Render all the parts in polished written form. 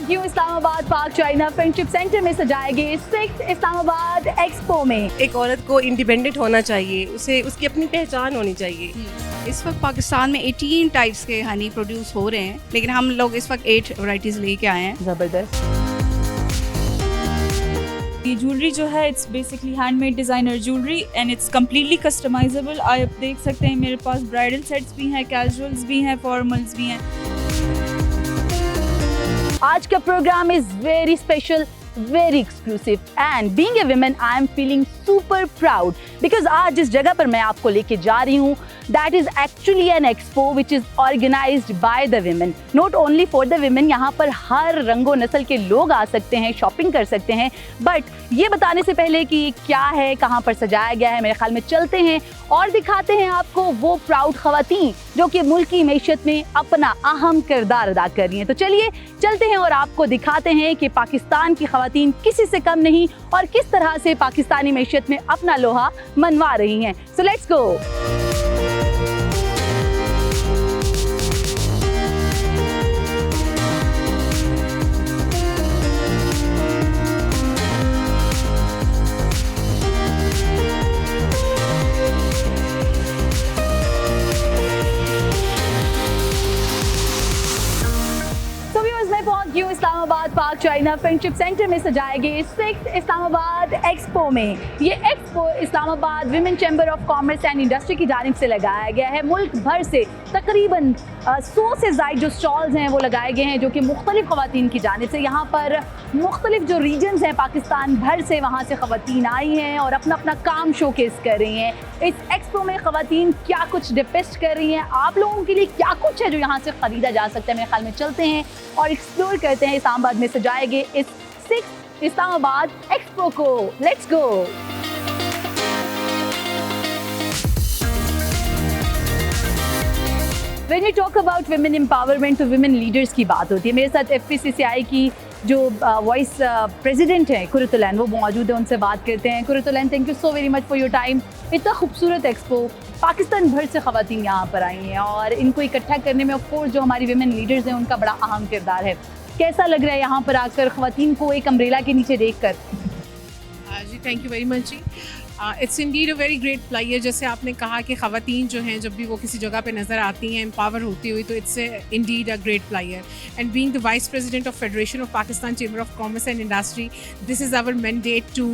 पहुंच गई हूँ इस्लामाबाद पाक चाइना फ्रेंडशिप सेंटर में सजाए गए 6th इस्लामाबाद एक्सपो में। एक औरत को इंडिपेंडेंट होना चाहिए, उसे उसकी अपनी पहचान होनी चाहिए। इस वक्त पाकिस्तान में 18 टाइप्स के हनी प्रोड्यूस हो रहे हैं, लेकिन हम लोग इस वक्त 8 वैरायटीज लेके आए हैं। जबरदस्त। ये ज्वेलरी जो है it's basically handmade designer jewellery and it's completely customisable. आप देख सकते हैं मेरे पास ब्राइडल सेट्स भी हैं, कैजुअल्स भी हैं, फॉर्मल्स भी हैं। आज का programme is very special, very exclusive and being a woman I am feeling super proud because आज जिस जगह पर मैं आपको लेके जा रही हूँ that is actually an expo which is organized by the women, not only for the women। यहाँ पर हर रंगो नस्ल के लोग आ सकते हैं, शॉपिंग कर सकते हैं। बट ये बताने से पहले कि ये क्या है, कहाँ पर सजाया गया है, मेरे ख्याल में चलते हैं और दिखाते हैं आपको वो प्राउड खवातीन जो कि मुल्क की मैशत में अपना अहम किरदार अदा कर रही हैं। तो चलिए चलते हैं और आपको दिखाते हैं कि पाकिस्तान की खवातीन किसी से कम नहीं और किस तरह से पाकिस्तानी मैशत में अपना लोहा मनवा रही हैं। So let's go. इस्लामाबाद पाक चाइना फ्रेंडशिप सेंटर में सजाए गए 6th इस्लामाबाद एक्सपो में। ये expo Islamabad women chamber of commerce and industry की जानिब से लगाया गया है। मुल्क भर से तकरीबन 100 से ज़ायद जो स्टॉल्स हैं वो लगाए गए हैं जो कि मुख्तलिफ ख़वातीन की जानिब से। यहाँ पर मुख्तलिफ जो रीजन्स हैं पाकिस्तान भर से, वहाँ से ख़वातीन आई हैं और अपना अपना काम शोकेस कर रही हैं। इस एक्सपो में ख़वातीन क्या कुछ डिपेस्ट कर रही हैं, आप लोगों के लिए क्या कुछ है जो यहाँ से ख़रीदा जा सकता है, मेरे ख्याल में चलते हैं और एक्सप्लोर करते हैं इस्लामाबाद में सजाए गए इस 6th इस्लामाबाद एक्सपो को। Let's go. When you talk about women empowerment तो women leaders की बात होती है। मेरे साथ FPCCI की जो वाइस प्रेसिडेंट हैं कुरतुलैन वो मौजूद है, उनसे बात करते हैं। Qurratulain, thank you so very much for your time. इतना खूबसूरत एक्सपो, पाकिस्तान भर से ख़वातीन यहाँ पर आई हैं और इनको इकट्ठा करने में ऑफ कोर्स जो हमारी women leaders हैं उनका बड़ा अहम किरदार है। कैसा लग रहा है यहाँ पर आकर ख़वातीन को एक अम्ब्रेला के नीचे देख कर? जी थैंक यू वेरी मच जी। It's indeed a very great player. जैसे आपने कहा कि ख़वातीन जो हैं जब भी वो किसी जगह पे नज़र आती हैं एम्पावर होती हुई, तो it's indeed a great player. And being the vice president of federation of Pakistan chamber of commerce and industry, this is our mandate to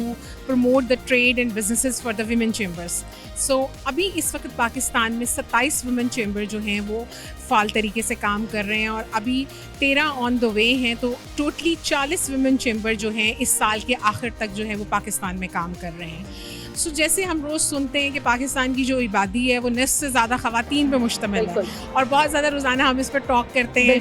promote the trade and businesses for the women chambers. So अभी इस वक्त पाकिस्तान में 27 women chamber जो हैं वो fall तरीके से काम कर रहे हैं और अभी 13 ऑन द वे हैं। तो टोटली 40 वुमेन चैम्बर जो हैं इस साल के आखिर तक जो है वो पाकिस्तान में काम कर रहे हैं। सो जैसे हम रोज़ सुनते हैं कि पाकिस्तान की जो आबादी है वो निस्फ से ज़्यादा ख़वातीन पे मुश्तमिल है और बहुत ज़्यादा रोज़ाना हम इस पर टॉक करते हैं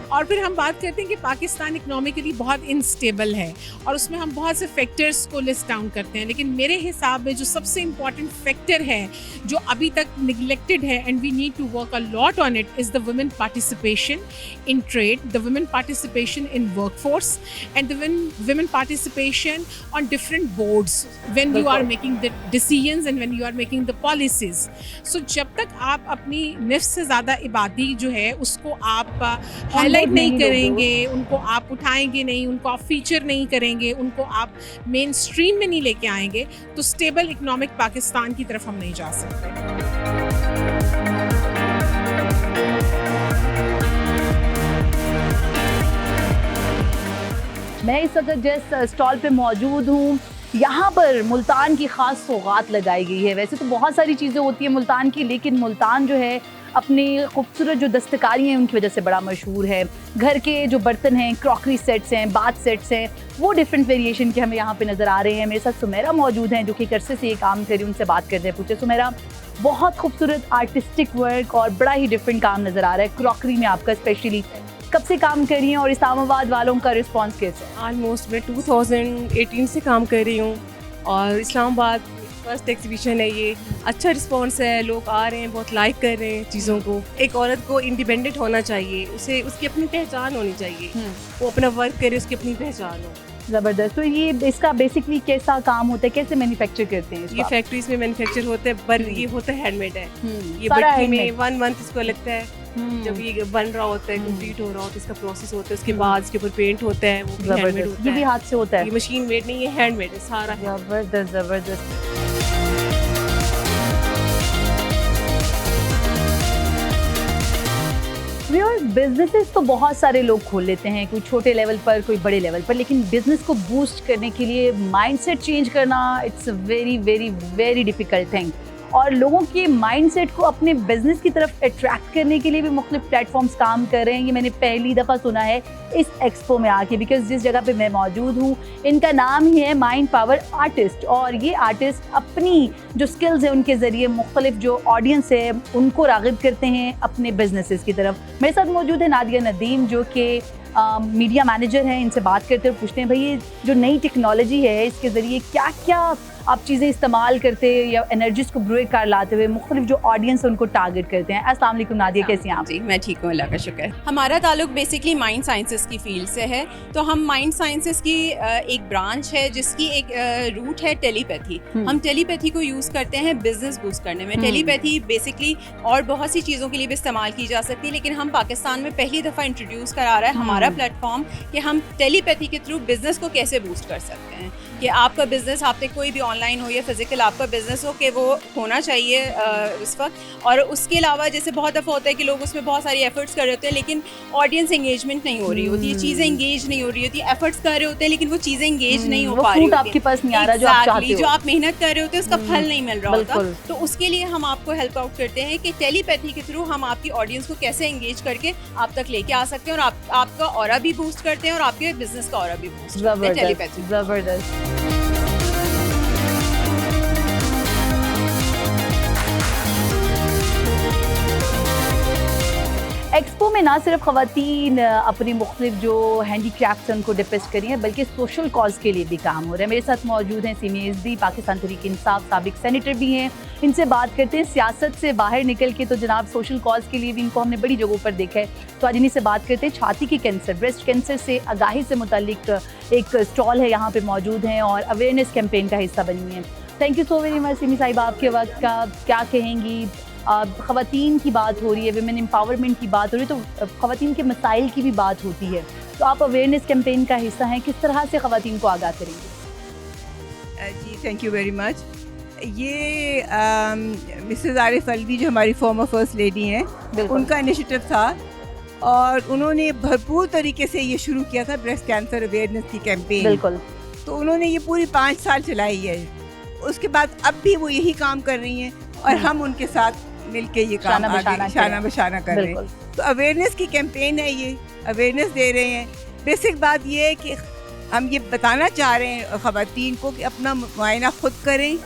और फिर हम बात करते हैं कि पाकिस्तान इकनॉमिकली बहुत इनस्टेबल है और उसमें हम बहुत से फैक्टर्स को लिस्ट डाउन करते हैं। लेकिन मेरे हिसाब में जो सबसे इम्पॉर्टेंट फैक्टर है जो अभी तक निगलेक्टेड है and we need to work a lot on it is the women participation in trade, the women participation in workforce and the women participation on different boards when you are making the decisions and when you are making the policies। so जब तक आप अपनी निफ्स से ज़्यादा इबादी जो है उसको आप हाईलाइट नहीं करेंगे, उनको आप उठाएंगे नहीं, उनको आप फीचर नहीं करेंगे, उनको आप मेन स्ट्रीम में नहीं लेके आएंगे, तो स्टेबल इकोनॉमिक पाकिस्तान की तरफ हम नहीं जा सकते। मैं इस वक्त जिस स्टॉल पे मौजूद हूँ यहाँ पर मुल्तान की ख़ास सौगात लगाई गई है। वैसे तो बहुत सारी चीज़ें होती हैं मुल्तान की, लेकिन मुल्तान जो है अपनी खूबसूरत जो दस्तकारी हैं उनकी वजह से बड़ा मशहूर है। घर के जो बर्तन हैं, क्रॉकरी सेट्स हैं, बाथ सेट्स हैं, वो डिफरेंट वेरिएशन के हमें यहाँ पे नज़र आ रहे हैं। मेरे साथ सुमेरा मौजूद हैं जो कि अरसे से ये काम करी, उनसे बात करते हैं। पूछे सुमेरा, बहुत खूबसूरत आर्टिस्टिक वर्क और बड़ा ही डिफरेंट काम नज़र आ रहा है क्रॉकरी में आपका, स्पेशली कब से काम कर रही हैं और इस्लामाबाद वालों का रिस्पांस कैसे है? ऑलमोस्ट मैं 2018 से काम कर रही हूँ और इस्लामाबाद फर्स्ट एग्जीबिशन है ये। अच्छा रिस्पांस है, लोग आ रहे हैं, बहुत लाइक कर रहे हैं चीज़ों को। एक औरत को इंडिपेंडेंट होना चाहिए, उसे उसकी अपनी पहचान होनी चाहिए, वो अपना वर्क करे, उसकी अपनी पहचान हो। जबरदस्त। तो ये इसका बेसिकली कैसा काम होता है, कैसे मैन्युफैक्चर करते हैं ये इसको आप? फैक्ट्रीज में मैन्युफैक्चर होते हैं, पर ये होता है हैंडमेड है। ये सारा भट्टी में handmade। 1 मंथ इसको लगता है, जब ये बन रहा होता है, कंप्लीट हो रहा होता है, इसका प्रोसेस होता है, उसके बाद इसके ऊपर पेंट होता है, वो भी हैंडमेड जबरदस्त, होता ये भी है। हाथ से होता है। ये मशीन मेड नहीं, ये हैंडमेड है सारा। जबरदस्त जबरदस्त। बिजनेसेस तो बहुत सारे लोग खोल लेते हैं, कोई छोटे लेवल पर, कोई बड़े लेवल पर, लेकिन बिजनेस को बूस्ट करने के लिए माइंडसेट चेंज करना it's very very very difficult thing. और लोगों के माइंडसेट को अपने बिजनेस की तरफ अट्रैक्ट करने के लिए भी मुख्तलिफ प्लेटफॉर्म्स काम कर रहे हैं। ये मैंने पहली दफ़ा सुना है इस एक्सपो में आके, बिकॉज जिस जगह पे मैं मौजूद हूँ इनका नाम ही है माइंड पावर आर्टिस्ट, और ये आर्टिस्ट अपनी जो स्किल्स है उनके ज़रिए मुख्तलिफ जो ऑडियंस है उनको राग़िब करते हैं अपने बिजनेसेस की तरफ। मेरे साथ मौजूद है नादिया नदीम, जो कि मीडिया मैनेजर हैं। इनसे बात करते हुए पूछते हैं भाई ये जो नई टेक्नोलॉजी है इसके ज़रिए क्या क्या आप चीज़ें इस्तेमाल करते हैं या एनर्जीज को ब्रूए कर लाते हुए मुख्तलिफ जो ऑडियंस है उनको टारगेट करते हैं। अस्सलाम वालेकुम नादिया, कैसी हैं आप? जी मैं ठीक हूँ, अल्लाह का शुक्र है। हमारा ताल्लुक बेसिकली माइंड साइंसेस की फील्ड से है। तो हम माइंड साइंसेस की एक ब्रांच है जिसकी एक रूट है टेलीपैथी। हम टेलीपैथी को यूज़ करते हैं बिजनेस बूस्ट करने में। टेलीपैथी बेसिकली और बहुत सी चीज़ों के लिए भी इस्तेमाल की जा सकती है, लेकिन हम पाकिस्तान में पहली दफ़ा इंट्रोड्यूस करा रहा है हमारा प्लेटफॉर्म कि हम टेलीपैथी के थ्रू बिजनेस को कैसे बूस्ट कर सकते हैं। कि आपका बिजनेस, आपने कोई भी ऑनलाइन हो या फिजिकल आपका बिजनेस हो, कि वो होना चाहिए उस वक्त। और उसके अलावा जैसे बहुत दफ़ा होता है कि लोग उसमें बहुत सारी एफर्ट्स कर रहे होते हैं लेकिन ऑडियंस एंगेजमेंट नहीं हो रही होती, चीज़ें एंगेज नहीं हो रही होती, एफर्ट्स कर रहे होते हैं लेकिन वो चीज़ें एंगेज नहीं हो पा रही होती, आपके पास नहीं आ रहा जो आप चाहते हो, जो आप मेहनत कर रहे होते हैं उसका फल नहीं मिल रहा होता। बिल्कुल। तो उसके लिए हम आपको हेल्प आउट करते हैं कि टेलीपैथी के थ्रू हम आपकी ऑडियंस को कैसे एंगेज करके आप तक लेके आ सकते हैं, और आपका ऑरा भी बूस्ट करते हैं और आपके बिजनेस का ऑरा भी बूस्ट करते हैं टेलीपैथी। जबरदस्त। एक्सपो में ना सिर्फ ख़वातीन अपनी मुख्तलिफ जो हैंडीक्राफ्ट्स हैं उनको डिपिक्ट करी हैं, बल्कि सोशल कॉज के लिए भी काम हो रहा है। मेरे साथ मौजूद हैं सीमी एसडी, पाकिस्तान तहरीक इंसाफ साबिक सेनेटर भी हैं। इनसे बात करते हैं सियासत से बाहर निकल के, तो जनाब सोशल कॉज के लिए भी इनको हमने बड़ी जगहों पर देखा है। तो आज इन्हीं से बात करते हैं छाती की कैंसर, ब्रेस्ट कैंसर से आगाही से मुतालिक एक स्टॉल है यहाँ पर मौजूद हैं और अवेयरनेस कैंपेन का हिस्सा बनी है। Thank you so very much semi साहिबा, आपके वक्त का क्या कहेंगी? ख़वातीन की बात हो रही है, विमेन एम्पावरमेंट की बात हो रही है, तो ख़वातीन के मसाइल की भी बात होती है। तो आप अवेयरनेस कैंपेन का हिस्सा हैं, किस तरह से ख़वातीन को आगाह करेंगे? जी थैंक यू वेरी मच। ये मिसेस आरिफ अलवी जो हमारी फॉर्मर फर्स्ट लेडी हैं, उनका इनिशिएटिव था और उन्होंने भरपूर तरीके से ये शुरू किया था ब्रेस्ट कैंसर अवेयरनेस की कैंपेन। बिल्कुल। तो उन्होंने ये पूरी 5 साल चलाई है। उसके बाद अब भी वो यही काम कर रही हैं और हम उनके साथ मिलके ये काम शाना बशाना कर रहे हैं। तो अवेयरनेस की कैंपेन है, ये अवेयरनेस दे रहे हैं। बेसिक बात ये है कि हम ये बताना चाह रहे हैं ख़वातीन को कि अपना मुआयना खुद करें,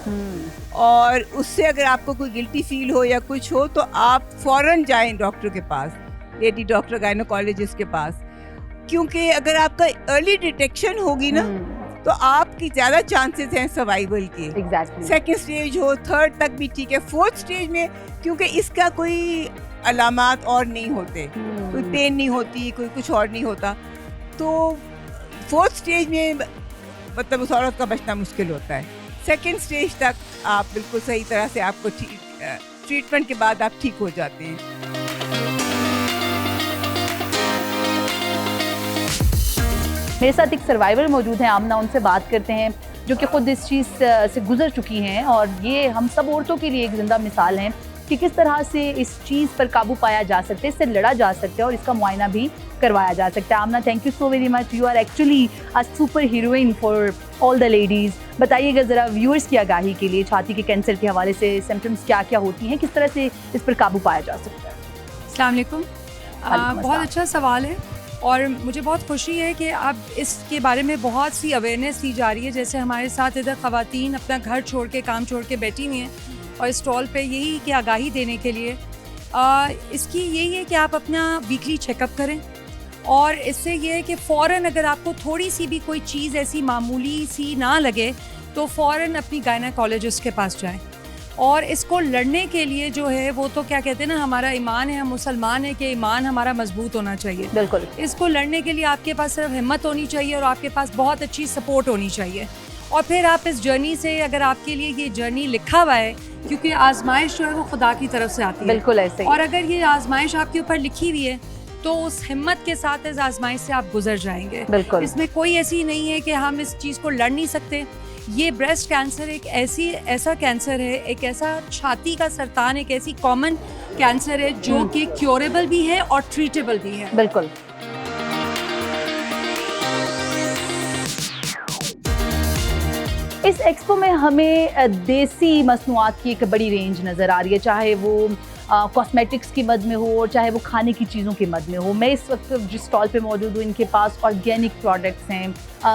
और उससे अगर आपको कोई गिल्टी फील हो या कुछ हो तो आप फ़ौरन जाएं डॉक्टर के पास, लेडी डॉक्टर गायनोकोलॉजिस्ट के पास, क्योंकि अगर आपका अर्ली डिटेक्शन होगी ना तो आपकी ज़्यादा चांसेस हैं सर्वाइवल के। एग्जैक्टली। सेकेंड स्टेज हो, थर्ड तक भी ठीक है, फोर्थ स्टेज में क्योंकि इसका कोई अलामात और नहीं होते, कोई पेन नहीं होती, कोई कुछ और नहीं होता, तो फोर्थ स्टेज में मतलब उस औरत का बचना मुश्किल होता है। सेकेंड स्टेज तक आप बिल्कुल सही तरह से आपको ट्रीटमेंट के बाद आप ठीक हो जाते हैं। मेरे साथ एक सर्वाइवर मौजूद हैं आमना, उनसे बात करते हैं जो कि ख़ुद इस चीज़ से गुजर चुकी हैं, और ये हम सब औरतों के लिए एक ज़िंदा मिसाल हैं कि किस तरह से इस चीज़ पर काबू पाया जा सकता है, इससे लड़ा जा सकता है और इसका मुआयना भी करवाया जा सकता है। Amna, thank you so very much, you are actually a super heroine for all the ladies. बताइएगा ज़रा व्यूअर्स की आगाही के लिए छाती के कैंसर के हवाले से सिम्टम्स क्या क्या होती हैं, किस तरह से इस पर काबू पाया जा सकता है? अस्सलाम वालेकुम। बहुत अच्छा सवाल है और मुझे बहुत खुशी है कि अब इसके बारे में बहुत सी अवेयरनेस दी जा रही है। जैसे हमारे साथ इधर ख़वातीन अपना घर छोड़ के, काम छोड़ के बैठी हुई हैं और स्टॉल पे यही कि आगाही देने के लिए इसकी यही है कि आप अपना वीकली चेकअप करें, और इससे ये है कि फ़ौरन अगर आपको थोड़ी सी भी कोई चीज़ ऐसी मामूली सी ना लगे तो फ़ौरन अपनी गायनेकोलॉजिस्ट के पास जाएं। और इसको लड़ने के लिए जो है वो तो क्या कहते हैं ना, हमारा ईमान है, हम मुसलमान है कि ईमान हमारा मजबूत होना चाहिए। बिल्कुल। इसको लड़ने के लिए आपके पास सिर्फ हिम्मत होनी चाहिए और आपके पास बहुत अच्छी सपोर्ट होनी चाहिए। और फिर आप इस जर्नी से, अगर आपके लिए ये जर्नी लिखा हुआ है, क्योंकि आजमाइश जो है वो खुदा की तरफ से आती है। बिल्कुल ऐसे ही। और अगर ये आजमाइश आपके ऊपर लिखी हुई है तो उस हिम्मत के साथ इस आजमाइश से आप गुजर जाएंगे। बिल्कुल। इसमें कोई ऐसी नहीं है कि हम इस चीज़ को लड़ नहीं सकते। ये ब्रेस्ट कैंसर एक ऐसा कैंसर है, एक ऐसा छाती का सरतान, एक ऐसी कॉमन कैंसर है जो कि क्योरेबल भी है और ट्रीटेबल भी है। बिल्कुल। इस एक्सपो में हमें देसी मसनूआत की एक बड़ी रेंज नज़र आ रही है, चाहे वो कॉस्मेटिक्स की मद में हो और चाहे वो खाने की चीज़ों की मद में हो। मैं इस वक्त जिस स्टॉल पे मौजूद हूँ, इनके पास ऑर्गेनिक प्रोडक्ट्स हैं,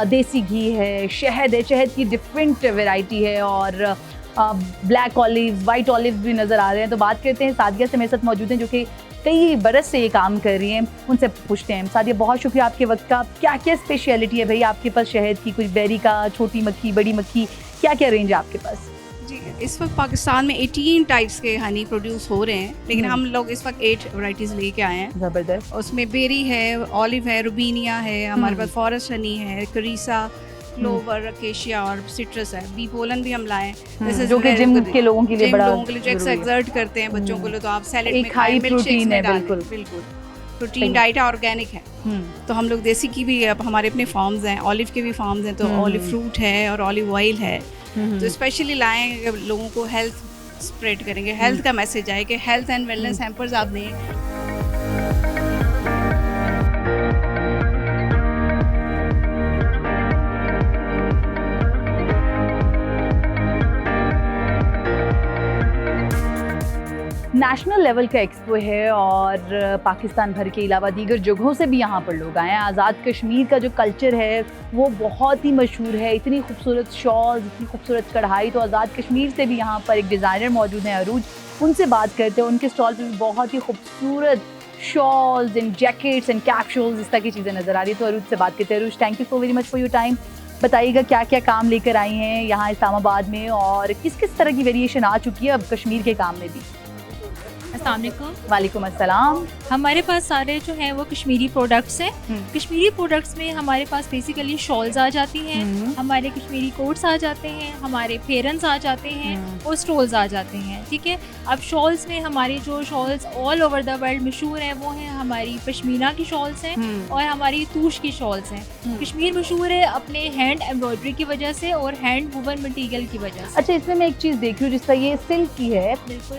देसी घी है, शहद है, शहद की डिफरेंट वैरायटी है, और ब्लैक ऑलिव्स, वाइट ऑलिव्स भी नज़र आ रहे हैं। तो बात करते हैं सादिया से, मेरे साथ मौजूद हैं जो कि कई बरस से ये काम कर रही हैं, उनसे पूछते हैं। सादिया, बहुत शुक्रिया आपके वक्त का। क्या क्या स्पेशलिटी है भाई आपके पास शहद की? कुछ बेरी का, छोटी मक्खी, बड़ी मक्खी, क्या क्या रेंज है आपके पास? जी, इस वक्त पाकिस्तान में 18 टाइप्स के हनी प्रोड्यूस हो रहे हैं, लेकिन हम लोग इस वक्त 8 वैरायटीज़ लेके आए हैं। ज़बरदस्त। उसमें बेरी है, ऑलिव है, रुबीनिया है, हमारे पास फॉरेस्ट हनी है, करीसा, क्लोवर, अकेशिया और सिट्रस है। बी पोलन भी हम लाए, जो कि जिम के लोगों के लिए बड़ा लोगों के लिए जो एक्सर्ट करते हैं बच्चों को, तो आप सैलेड में एक हाई प्रोटीन है। बिल्कुल बिल्कुल प्रोटीन डाइट है, ऑर्गेनिक है। तो हम लोग देसी की भी, अब हमारे अपने फार्म्स हैं, ऑलिव के भी फार्म्स हैं, तो ऑलिव फ्रूट है और ऑलिव ऑयल है। तो स्पेशली लाएँ, लोगों को हेल्थ स्प्रेड करेंगे, हेल्थ का मैसेज आए कि हेल्थ एंड वेलनेस हैम्पर्स आप दें। नेशनल लेवल का एक्सपो है और पाकिस्तान भर के अलावा दीगर जगहों से भी यहाँ पर लोग आए हैं। आज़ाद कश्मीर का जो कल्चर है वो बहुत ही मशहूर है। इतनी खूबसूरत शॉल्स, इतनी खूबसूरत कढ़ाई। तो आज़ाद कश्मीर से भी यहाँ पर एक डिज़ाइनर मौजूद हैं, अरूज, उनसे बात करते हैं। उनके स्टॉल पर भी बहुत ही खूबसूरत shawls and jackets and capsules, इस तरह की चीज़ें नज़र आ रही है। तो अरूज से बात करते हैं। Arooj, thank you so very much for your time. बताइएगा क्या क्या काम लेकर आई हैं यहाँ इस्लामाबाद में, और किस किस तरह की वेरिएशन आ चुकी है अब कश्मीर के काम में भी? अस्सलाम वालेकुम। वालेकुम अस्सलाम। हमारे पास सारे जो हैं वो कश्मीरी प्रोडक्ट्स हैं। कश्मीरी प्रोडक्ट्स में हमारे पास बेसिकली शॉल्स आ जाती हैं, हमारे कश्मीरी कोट्स आ जाते हैं, हमारे फेरन्स आ जाते हैं और स्टोल्स आ जाते हैं। ठीक है, अब शॉल्स में हमारी जो shawls all over the world मशहूर हैं वो हैं हमारी पश्मीना की शॉल्स हैं और हमारी तूश की शॉल्स हैं। कश्मीर मशहूर है अपने हैंड एम्ब्रॉयडरी की वजह से और हैंड वुवन मटीरियल की वजह से। अच्छा, इसमें मैं एक चीज़ देख रही हूँ, जिस तरह ये सिल्क की है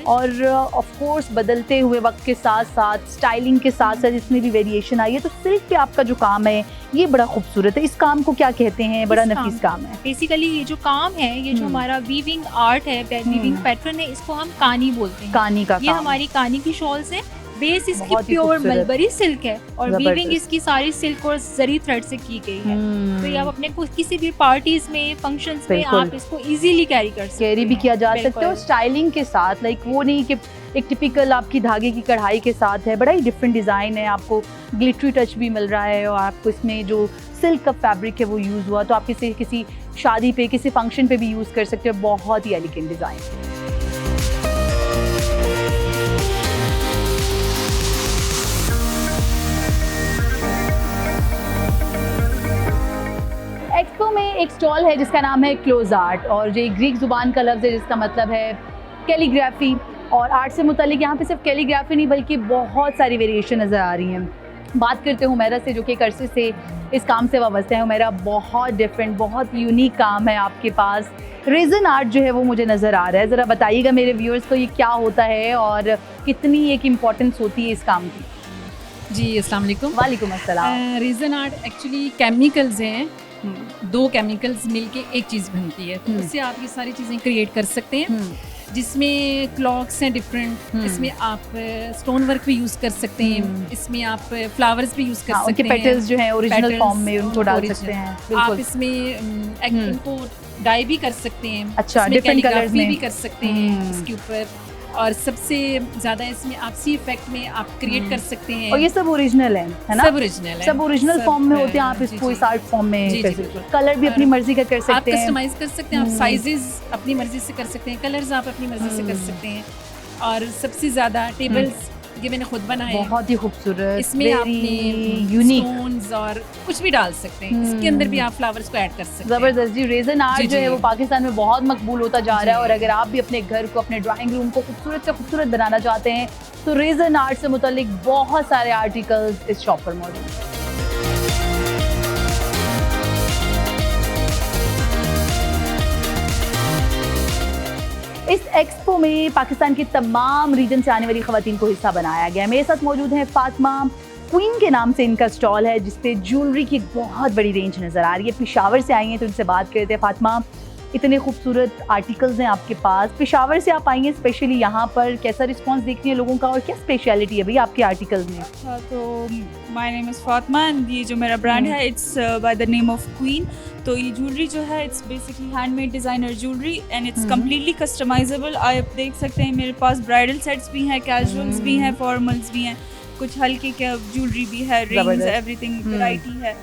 और ऑफ कोर्स बदलते हुए वक्त के साथ साथ स्टाइलिंग के साथ साथ इसमें भी वेरिएशन आई है। तो सिल्क पे आपका जो काम है ये बड़ा खूबसूरत है। इस काम को क्या कहते हैं? बड़ा नफीस काम है। बेसिकली ये जो काम है, ये जो हमारा वीविंग आर्ट है, वीविंग पैटर्न है, इसको हम कानी बोलते हैं। कानी का ये हमारी कानी की शॉल्स है। बेस इसकी प्योर मलबरी सिल्क है और वीविंग इसकी सारी सिल्क और जरी थ्रेड से की गई है। तो ये आप अपने किसी भी पार्टीज में, फंक्शंस में आप इसको इजीली कैरी कर सकते हैं, कैरी भी किया जा सकता है। और स्टाइलिंग के साथ, लाइक वो नहीं कि एक टिपिकल आपकी धागे की कढ़ाई के साथ है, बड़ा ही डिफरेंट डिज़ाइन है। आपको ग्लिटरी टच भी मिल रहा है और आपको इसमें जो सिल्क का फैब्रिक है वो यूज़ हुआ, तो आप इसे किसी शादी पे, किसी फंक्शन पे भी यूज़ कर सकते हो। बहुत ही एलिगेंट डिज़ाइन। एक्सपो में एक स्टॉल है जिसका नाम है क्लोज आर्ट, और ये ग्रीक ज़ुबान का लफ्ज़ है जिसका मतलब है कैलीग्राफी। और आर्ट से मुतालिक यहाँ पे सिर्फ कैलीग्राफी नहीं बल्कि बहुत सारी वेरिएशन नज़र आ रही हैं। बात करते हैं हुमैरा से, जो कि एक अरसे से इस काम से वाबस्ते हैं। हुमैरा, बहुत डिफरेंट, बहुत यूनिक काम है आपके पास। रेज़न आर्ट जो है वो मुझे नज़र आ रहा है, ज़रा बताइएगा मेरे व्यूअर्स को ये क्या होता है और कितनी एक इम्पॉर्टेंस होती है इस काम की? जी, अस्सलाम वालेकुम। वालेकुम अस्सलाम। रेज़न आर्ट एक्चुअली केमिकल्स हैं, 2 केमिकल्स मिलके एक चीज़ बनती है, तो उससे आप ये सारी चीज़ें क्रिएट कर सकते हैं, जिसमें क्लॉक्स हैं डिफरेंट, इसमें आप स्टोन वर्क भी यूज़ कर सकते हैं, इसमें आप फ्लावर्स भी यूज़ कर सकते हैं, पेटल्स जो हैं ओरिजिनल फॉर्म में उनको डाल सकते हैं। आप इसमें इनको डाई भी कर सकते हैं। अच्छा, डिफरेंट कलर्स में भी कर सकते हैं इसके ऊपर। और सबसे ज़्यादा इसमें आप सी इफेक्ट में आप क्रिएट कर सकते हैं। और ये सब ओरिजिनल है ना? सब ओरिजिनल है, सब ओरिजिनल फॉर्म में होते हैं, आप इसको इस आर्ट फॉर्म में कर सकते हैं। कलर भी अपनी मर्जी का कर सकते हैं, आप कस्टमाइज कर सकते हैं, आप साइजेस अपनी मर्जी से कर सकते हैं, कलर्स आप अपनी मर्जी से कर सकते हैं। और सबसे ज़्यादा टेबल्स ये मैंने खुद बनाए, बहुत ही खूबसूरत, इसमें आपने यूनिक स्टोन्स और कुछ भी डाल सकते हैं, इसके अंदर भी आप फ्लावर्स को ऐड कर सकते हैं। जबरदस्त जी। रेजन आर्ट जो है वो पाकिस्तान में बहुत मकबूल होता जा रहा है, और अगर आप भी अपने घर को, अपने ड्राइंग रूम को खूबसूरत से खूबसूरत बनाना चाहते हैं तो रेजन आर्ट से मुतालिक बहुत सारे आर्टिकल्स इस शॉप पर मौजूद हैं। इस एक्सपो में पाकिस्तान के तमाम रीजन से आने वाली खवातीन को हिस्सा बनाया गया है। मेरे साथ मौजूद हैं फातिमा, क्वीन के नाम से इनका स्टॉल है जिसपे ज्वेलरी की एक बहुत बड़ी रेंज नज़र आ रही है। पेशावर से आई हैं तो इनसे बात करते हैं। फातिमा, इतने खूबसूरत आर्टिकल्स हैं आपके पास, पेशावर से आप आई हैं स्पेशली यहाँ पर, कैसा रिस्पांस देखती हैं लोगों का और क्या स्पेशलिटी है भाई आपके आर्टिकल्स में? अच्छा, तो my name is Fatima and ये जो मेरा ब्रांड है it's by the name of queen. तो ये ज्वेलरी जो है it's basically handmade designer jewellery and it's completely customisable. आप देख सकते हैं मेरे पास ब्राइडल सेट्स भी हैं, कैजुअल्स भी हैं, फॉर्मल्स भी हैं, कुछ हल्के क्या ज्वेलरी भी है, रिंग्स, एवरीथिंग वैरायटी है।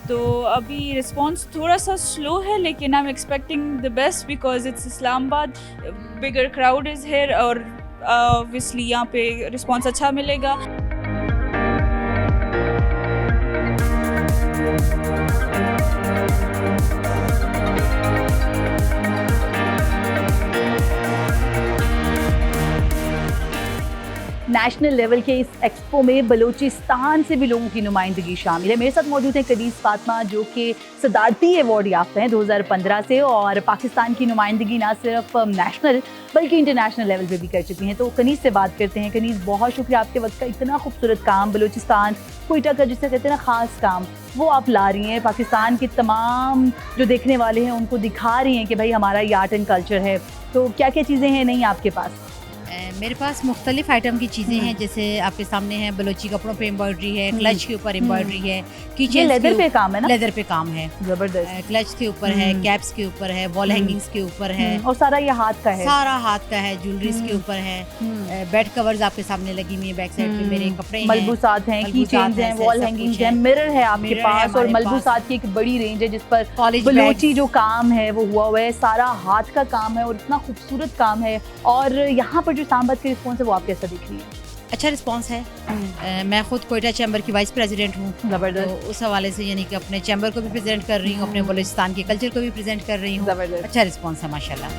तो अभी रिस्पांस थोड़ा सा स्लो है लेकिन I am expecting the best because it's Islamabad, bigger crowd is here और ऑब्वियसली यहाँ पे रिस्पांस अच्छा मिलेगा। नेशनल लेवल के इस एक्सपो में बलूचिस्तान से भी लोगों की नुमाइंदगी शामिल है। मेरे साथ मौजूद है कनीज़ फातिमा जो कि सदारती अवार्ड याफ्ता हैं 2015 से, और पाकिस्तान की नुमाइंदगी ना सिर्फ नेशनल बल्कि इंटरनेशनल लेवल पे भी कर चुकी हैं। तो कनीज़ से बात करते हैं। कनीज़, बहुत शुक्रिया आपके वक्त का, इतना खूबसूरत काम बलूचिस्तान क्वेटा का जिसे कहते हैं ना ख़ास काम, वो आप ला रही हैं, पाकिस्तान के तमाम जो देखने वाले हैं उनको दिखा रही हैं कि भाई हमारा ये आर्ट एंड कल्चर है। तो क्या क्या चीज़ें हैं नहीं आपके पास? मेरे पास मुख्तलिफ आइटम की चीज़ें हैं, जैसे आपके सामने है बलोची कपड़ों पे एम्ब्रॉयडरी है, क्लच के ऊपर एम्ब्रॉयडरी है, किचन लेदर पे काम है ना? लेदर पे काम है, जबरदस्त। क्लच के ऊपर है, कैप्स के ऊपर है, वॉल हैंगिंग्स के ऊपर है, और सारा ये हाथ का है, सारा हाथ का है, ज्वेलरीज के ऊपर है, बेड कवर्स आपके सामने लगी हुई है, बैक साइड पे मेरे कपड़े हैं, मलबूसात हैं, की चेन्स हैं, वॉल हैंगिंग्स हैं, मिरर है आपके पास, और मलबूसात की एक बड़ी रेंज है जिस पर बलोची जो काम है वो हुआ हुआ है, सारा हाथ का काम है और इतना खूबसूरत काम है। और यहाँ पर जो इस्लामाबाद के रिस्पॉन्स है वो आप कैसा देख रही हैं? अच्छा रिस्पांस है। मैं खुद क्वेटा चैम्बर की वाइस प्रेसिडेंट हूँ, जबरदस्त। तो उस हवाले से यानी कि अपने चैम्बर को भी प्रेजेंट कर रही हूँ, अपने बलूचिस्तान के कल्चर को भी प्रेजेंट कर रही हूँ। जबरदस्त, अच्छा रिस्पांस है माशाल्लाह।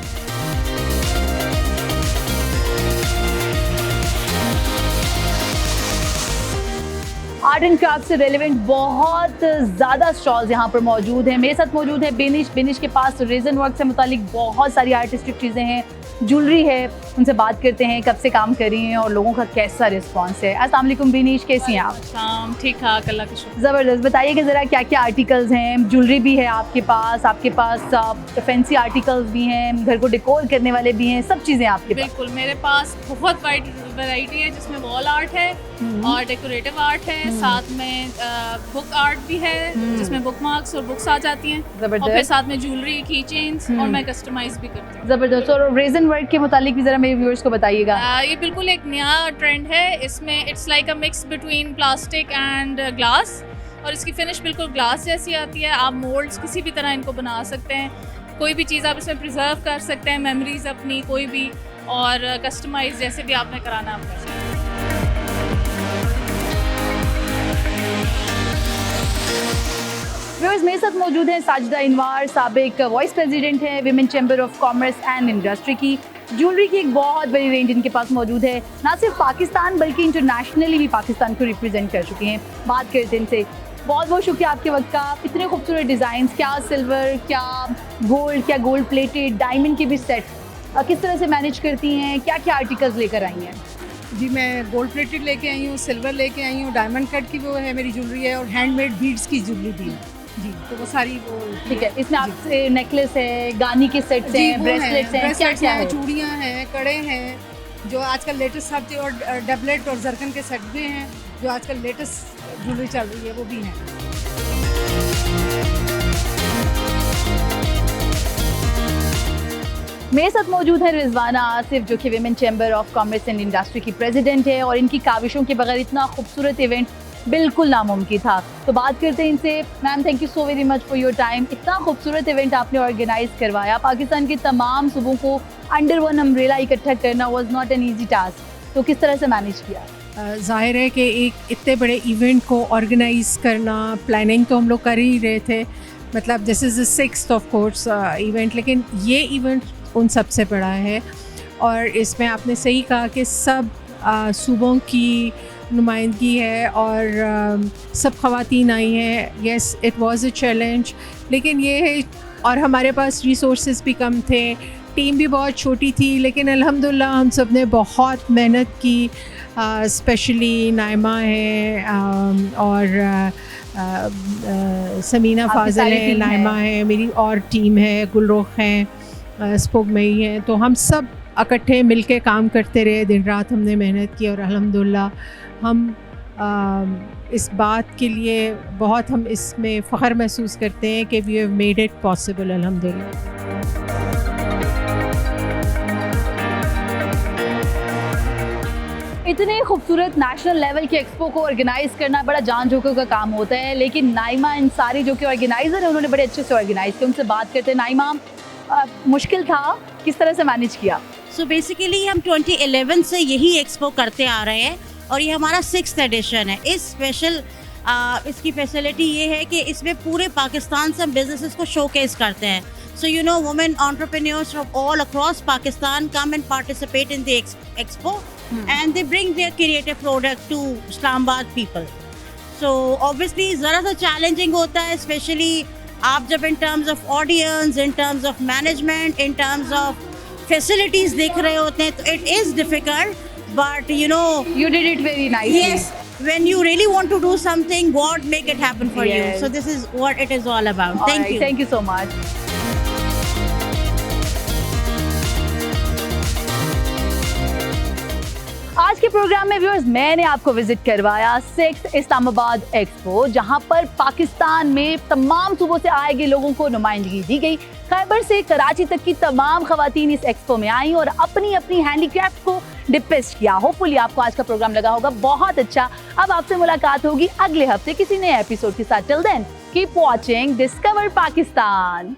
आर्ट एंड क्राफ्ट से रेलिवेंट बहुत ज़्यादा स्टॉल्स यहाँ पर मौजूद हैं। मेरे साथ मौजूद है बेनिश के पास रेजन वर्क से मुतालिक बहुत सारी आर्टिस्टिक चीज़ें हैं, ज्वेलरी है, उनसे बात करते हैं कब से काम कर रही हैं और लोगों का कैसा रिस्पांस है। अस्सलाम वालेकुम बेनिश, कैसी हैं आप? ठीक ठाक, अल्लाह का शुक्र। ज़बरदस्त, बताइएगा ज़रा क्या क्या आर्टिकल्स हैं? ज्वेलरी भी है आपके पास फैंसी आर्टिकल्स भी हैं, घर को डेकोर करने वाले भी हैं, सब चीज़ें आपके पास? बिल्कुल, मेरे पास बहुत वाइड वैरायटी है जिसमें वॉल आर्ट है और डेकोरेटिव आर्ट है, साथ में बुक आर्ट भी है जिसमें बुक मार्क्स और बुक्स आ जाती हैं, और फिर साथ में ज्वेलरी, की चेन्स, और मैं कस्टमाइज भी करती हूँ। ज़बरदस्त। और रेजन वर्क के मुतालिक भी ज़रा मेरे व्यूअर्स को बताइएगा। ये बिल्कुल एक नया ट्रेंड है, इसमें it's like a mix between plastic and glass, और इसकी फिनिश बिल्कुल ग्लास जैसी आती है। आप मोल्ड्स किसी भी तरह इनको बना सकते हैं, कोई भी चीज़ आप इसमें प्रिजर्व कर सकते हैं, मेमोरीज अपनी कोई भी, और कस्टमाइज जैसे भी आपने कराना आप कर सकते हैं। व्यूअर्स, मेरे साथ मौजूद हैं साजिदा इनवार, साबिक वाइस प्रेसिडेंट हैं women chamber of commerce and industry की। ज्वेलरी की एक बहुत बड़ी रेंज इनके पास मौजूद है, ना सिर्फ पाकिस्तान बल्कि इंटरनेशनली भी पाकिस्तान को रिप्रेजेंट कर चुकी हैं। बात करते हैं इनसे। बहुत बहुत शुक्रिया आपके वक्त का, इतने खूबसूरत डिज़ाइंस, क्या सिल्वर, क्या गोल्ड, क्या गोल्ड प्लेटेड, डायमंड के भी सेट, किस तरह से मैनेज करती हैं, क्या क्या आर्टिकल्स लेकर आई हैं? जी, मैं गोल्ड प्लेटेड लेके आई हूँ, सिल्वर लेके आई हूँ, डायमंड कट की वो है मेरी ज्वेलरी है, और हैंडमेड बीड्स की ज्वेलरी भी है जी। तो वो सारी वो ठीक है। इसमें आपसे नेकलेस है, गानी के सेट्स हैं, ब्रेसलेट्स हैं, क्या क्या है? चूड़ियाँ हैं, कड़े हैं, जो आजकल लेटेस्ट सब, और डबलेट और जरकन के सेट भी हैं जो आजकल लेटेस्ट ज्वेलरी चल रही है, वो भी हैं। मेरे साथ मौजूद है रिजवाना आसिफ, जो कि women chamber of commerce and industry की प्रेसिडेंट है, और इनकी काविशों के बगैर इतना खूबसूरत इवेंट बिल्कुल नामुमकिन था। तो बात करते हैं इनसे। Ma'am, thank you so very much for your time. इतना खूबसूरत इवेंट आपने ऑर्गेनाइज करवाया, पाकिस्तान के तमाम सूबों को अंडर वन अम्ब्रेला इकट्ठा करना was not an easy task. तो किस तरह से मैनेज किया? ज़ाहिर है कि एक इतने बड़े इवेंट को ऑर्गेनाइज़ करना, प्लानिंग तो हम लोग कर ही रहे थे, मतलब this is the 6th of course event, लेकिन ये इवेंट उन सबसे बड़ा है। और इसमें आपने सही कहा कि सब सूबों की नुमाइंदगी है और सब ख़वातीन आई हैं। Yes, it was a challenge, लेकिन ये है, और हमारे पास रिसोर्सेज भी कम थे, टीम भी बहुत छोटी थी, लेकिन अल्हम्दुलिल्लाह हम सब ने बहुत मेहनत की। स्पेशली नाइमा है और समीना फाजल है, नाइमा है, मेरी और टीम है, गुलरुख हैं, स्पोक मई हैं। तो हम सब इकट्ठे मिलके काम करते रहे, दिन रात हमने मेहनत की, और अल्हम्दुलिल्लाह हम इस बात के लिए बहुत हम इसमें फ़ख्र महसूस करते हैं कि we have made it possible, अल्हम्दुलिल्लाह। इतने खूबसूरत नेशनल लेवल के एक्सपो को ऑर्गेनाइज करना बड़ा जान जोखों का काम होता है, लेकिन नाइमा अंसारी जो कि ऑर्गेनाइज़र है, उन्होंने बड़े अच्छे से ऑर्गेनाइज किया। उनसे बात करते हैं। नाइमा, मुश्किल था, किस तरह से मैनेज किया? सो बेसिकली हम 2011 से यही एक्सपो करते आ रहे हैं, और ये हमारा 6th एडिशन है। इस स्पेशल इसकी फैसिलिटी ये है कि इसमें पूरे पाकिस्तान से हम बिजनेसेस को शोकेस करते हैं। So you know, women entrepreneurs from all across Pakistan come and participate in the expo and they bring their creative product to Islamabad people. So obviously ज़रा सा challenging होता है, especially आप जब in terms of audience, in terms of management, in terms of facilities देख रहे होते हैं, तो it is difficult, but you know you did it very nicely. Yes, when you really want to do something, God make it happen for you. So this is what it is all about. Thank you. Thank you so much. आज के programme में viewers मैंने आपको visit करवाया 6th Islamabad expo, जहां पर पाकिस्तान में तमाम सूबों से आए गए लोगों को नुमाइंदगी दी गई। खैबर से कराची तक की तमाम खवातीन इस एक्सपो में आई और अपनी अपनी हैंडीक्राफ्ट को डिपिक्ट किया। होपफुली आपको आज का प्रोग्राम लगा होगा बहुत अच्छा। अब आपसे मुलाकात होगी अगले हफ्ते किसी नए एपिसोड के साथ। Till then keep watching discover Pakistan.